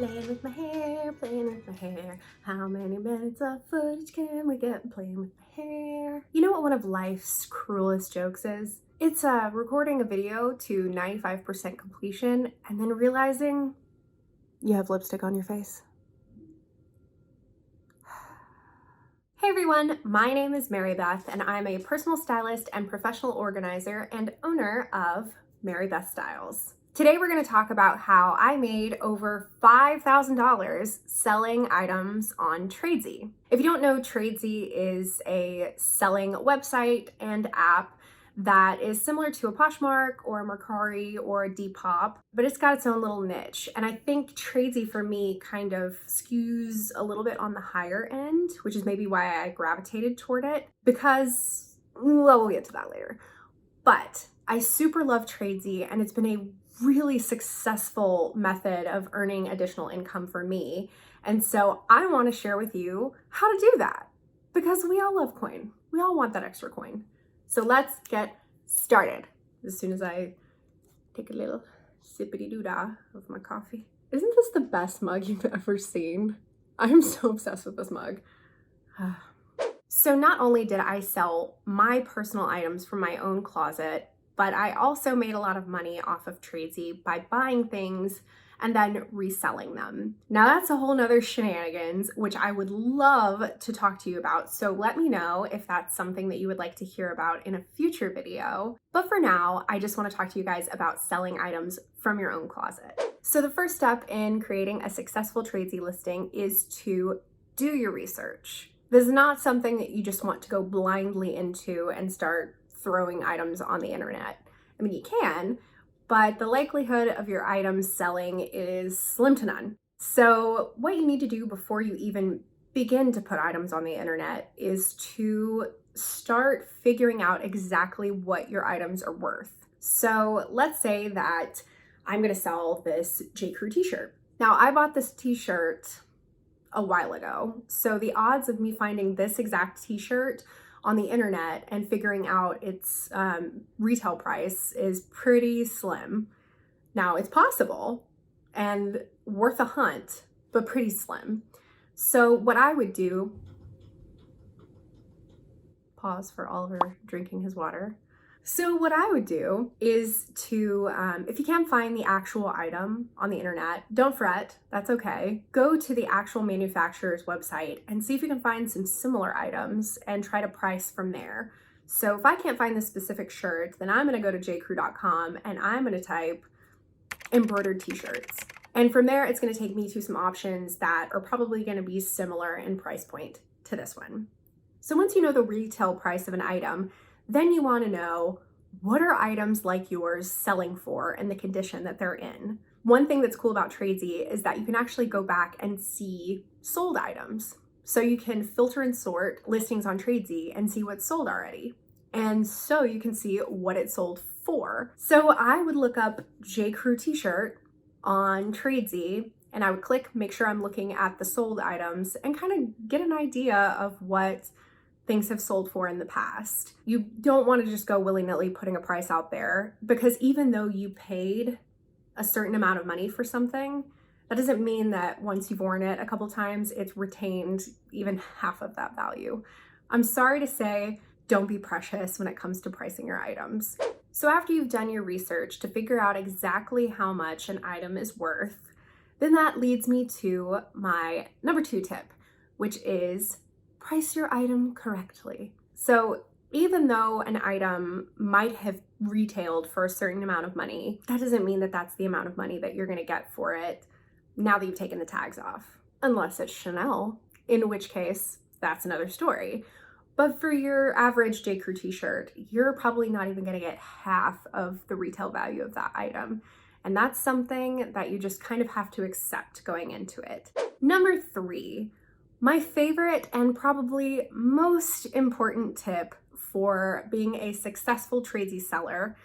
Playing with my hair, playing with my hair. How many minutes of footage can we get playing with my hair? You know what one of life's cruelest jokes is? It's recording a video to 95% completion and then realizing you have lipstick on your face. Hey everyone, my name is Mary Beth and I'm a personal stylist and professional organizer and owner of MaryBethStyles. Today we're going to talk about how I made over $5,000 selling items on Tradesy. If you don't know, Tradesy is a selling website and app that is similar to a Poshmark or a Mercari or a Depop, but it's got its own little niche. And I think Tradesy for me kind of skews a little bit on the higher end, which is maybe why I gravitated toward it, because, well, we'll get to that later. But I super love Tradesy and it's been a really successful method of earning additional income for me. And so I want to share with you how to do that because we all love coin. We all want that extra coin. So let's get started. As soon as I take a little sippity-doo-dah of my coffee. Isn't this the best mug you've ever seen? I'm so obsessed with this mug. So not only did I sell my personal items from my own closet, but I also made a lot of money off of Tradesy by buying things and then reselling them. Now that's a whole nother shenanigans, which I would love to talk to you about. So let me know if that's something that you would like to hear about in a future video. But for now, I just want to talk to you guys about selling items from your own closet. So the first step in creating a successful Tradesy listing is to do your research. This is not something that you just want to go blindly into and start throwing items on the internet. I mean, you can, but the likelihood of your items selling is slim to none. So what you need to do before you even begin to put items on the internet is to start figuring out exactly what your items are worth. So let's say that I'm gonna sell this J. Crew t-shirt. Now I bought this t-shirt a while ago. So the odds of me finding this exact t-shirt on the internet and figuring out its retail price is pretty slim. Now it's possible and worth a hunt, but pretty slim. So what I would do, pause for Oliver drinking his water. So what I would do is to, if you can't find the actual item on the internet, don't fret, that's okay. Go to the actual manufacturer's website and see if you can find some similar items and try to price from there. So if I can't find this specific shirt, then I'm gonna go to jcrew.com and I'm gonna type embroidered t-shirts. And from there, it's gonna take me to some options that are probably gonna be similar in price point to this one. So once you know the retail price of an item, then you want to know, what are items like yours selling for and the condition that they're in? One thing that's cool about Tradesy is that you can actually go back and see sold items. So you can filter and sort listings on Tradesy and see what's sold already. And so you can see what it sold for. So I would look up J. Crew t-shirt on Tradesy and I would click, make sure I'm looking at the sold items and kind of get an idea of what things have sold for in the past. You don't want to just go willy-nilly putting a price out there because even though you paid a certain amount of money for something, that doesn't mean that once you've worn it a couple times, it's retained even half of that value. I'm sorry to say, don't be precious when it comes to pricing your items. So after you've done your research to figure out exactly how much an item is worth, then that leads me to my number 2 tip, which is price your item correctly. So even though an item might have retailed for a certain amount of money, that doesn't mean that that's the amount of money that you're gonna get for it now that you've taken the tags off. Unless it's Chanel, in which case that's another story. But for your average J. Crew t-shirt, you're probably not even gonna get half of the retail value of that item. And that's something that you just kind of have to accept going into it. Number 3, my favorite and probably most important tip for being a successful Tradesy seller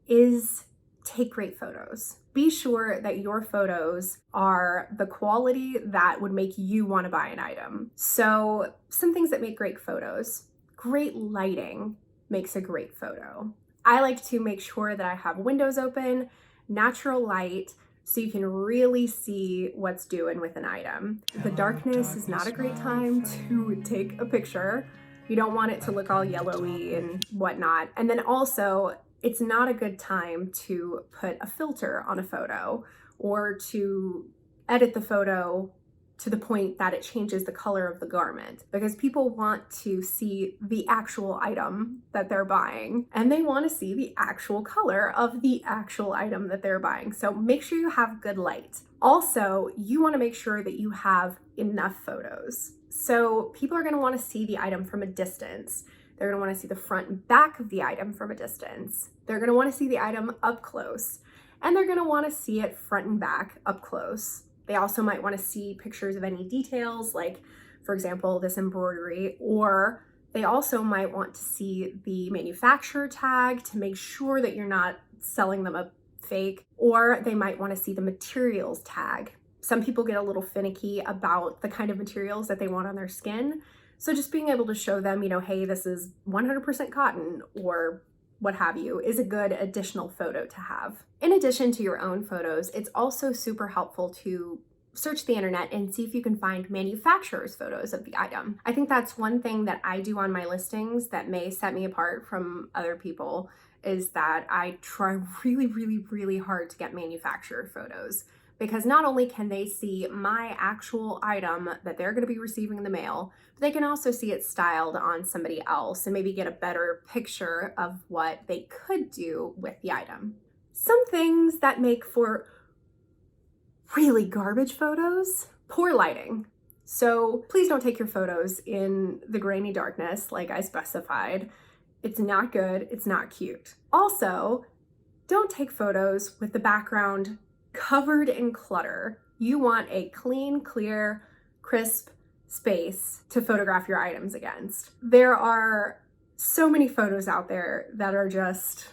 is take great photos. Be sure that your photos are the quality that would make you want to buy an item. So some things that make great photos. Great lighting makes a great photo. I like to make sure that I have windows open, natural light, so you can really see what's doing with an item. The darkness is not a great time to take a picture. You don't want it to look all yellowy and whatnot. And then also, it's not a good time to put a filter on a photo or to edit the photo to the point that it changes the color of the garment, because people want to see the actual item that they're buying and they want to see the actual color of the actual item that they're buying. So make sure you have good light. Also, you want to make sure that you have enough photos. So people are going to want to see the item from a distance. They're going to want to see the front and back of the item from a distance. They're going to want to see the item up close, and they're going to want to see it front and back up close. They also might want to see pictures of any details, like, for example, this embroidery, or they also might want to see the manufacturer tag to make sure that you're not selling them a fake, or they might want to see the materials tag. Some people get a little finicky about the kind of materials that they want on their skin. So just being able to show them, hey, this is 100% cotton or what have you, is a good additional photo to have. In addition to your own photos, it's also super helpful to search the internet and see if you can find manufacturers' photos of the item. I think that's one thing that I do on my listings that may set me apart from other people, is that I try really, really, really hard to get manufacturer photos, because not only can they see my actual item that they're going to be receiving in the mail, but they can also see it styled on somebody else and maybe get a better picture of what they could do with the item. Some things that make for really garbage photos: poor lighting. So please don't take your photos in the grainy darkness like I specified. It's not good, it's not cute. Also, don't take photos with the background covered in clutter. You want a clean, clear, crisp space to photograph your items against. There are so many photos out there that are just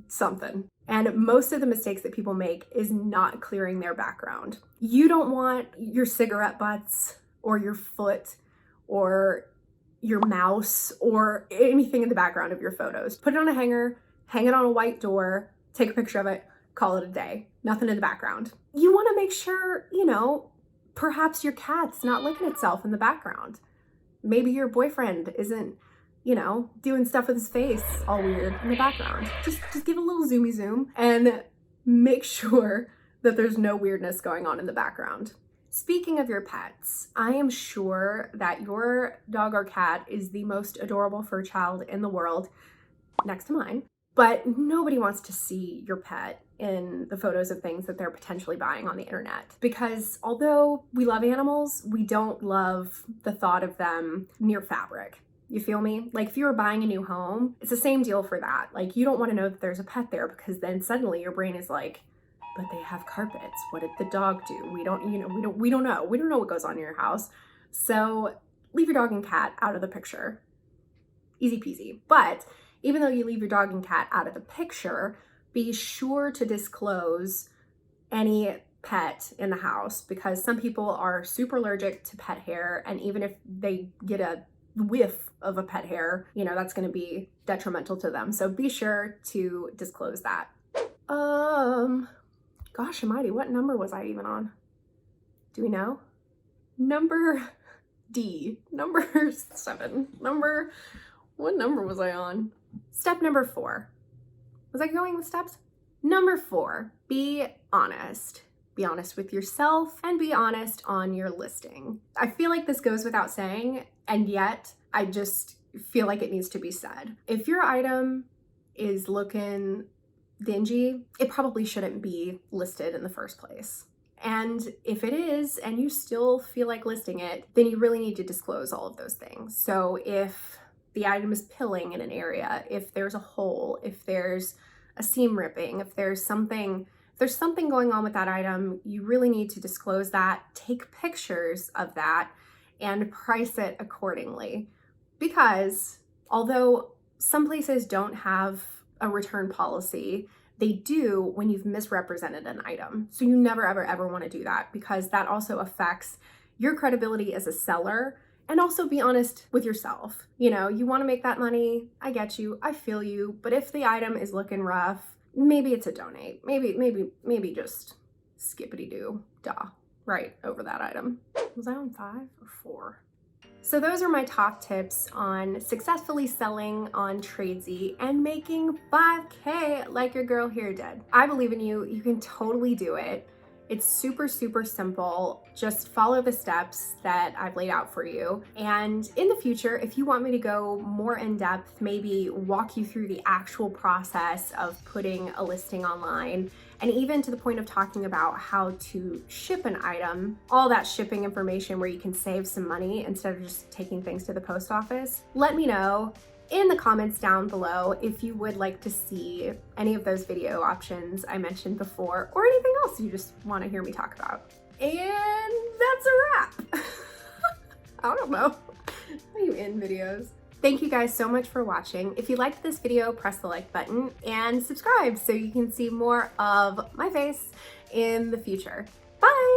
something. And most of the mistakes that people make is not clearing their background. You don't want your cigarette butts or your foot or your mouse or anything in the background of your photos. Put it on a hanger, hang it on a white door, take a picture of it, call it a day. Nothing in the background. You want to make sure, perhaps your cat's not licking itself in the background. Maybe your boyfriend isn't, doing stuff with his face all weird in the background. Just give a little zoomy zoom and make sure that there's no weirdness going on in the background. Speaking of your pets, I am sure that your dog or cat is the most adorable fur child in the world, next to mine. But nobody wants to see your pet in the photos of things that they're potentially buying on the internet. Because although we love animals, we don't love the thought of them near fabric. You feel me? Like if you were buying a new home, it's the same deal for that. Like you don't want to know that there's a pet there, because then suddenly your brain is like, but they have carpets. What did the dog do? We don't know. We don't know what goes on in your house. So leave your dog and cat out of the picture. Easy peasy. But even though you leave your dog and cat out of the picture, be sure to disclose any pet in the house, because some people are super allergic to pet hair, and even if they get a whiff of a pet hair, that's going to be detrimental to them. So be sure to disclose that. Gosh almighty, what number was I even on? Do we know? Number 7. What number was I on? Step number 4. Was I going with steps? Number 4, be honest. Be honest with yourself and be honest on your listing. I feel like this goes without saying, and yet I just feel like it needs to be said. If your item is looking dingy, it probably shouldn't be listed in the first place. And if it is, and you still feel like listing it, then you really need to disclose all of those things. So if the item is pilling in an area, if there's a hole, if there's a seam ripping, if there's something going on with that item, you really need to disclose that, take pictures of that, and price it accordingly. Because although some places don't have a return policy, they do when you've misrepresented an item. So you never, ever want to do that, because that also affects your credibility as a seller. And also be honest with yourself. You want to make that money. I get you. I feel you. But if the item is looking rough, maybe it's a donate. Maybe just skippity-doo, duh, right over that item. Was I on 5 or 4? So those are my top tips on successfully selling on Tradesy and making 5K like your girl here did. I believe in you. You can totally do it. It's super, super simple. Just follow the steps that I've laid out for you. And in the future, if you want me to go more in depth, maybe walk you through the actual process of putting a listing online, and even to the point of talking about how to ship an item, all that shipping information where you can save some money instead of just taking things to the post office, let me know in the comments down below if you would like to see any of those video options I mentioned before, or anything else you just want to hear me talk about. And that's a wrap. I don't know. Are you in videos? Thank you guys so much for watching. If you liked this video, press the like button and subscribe so you can see more of my face in the future. Bye!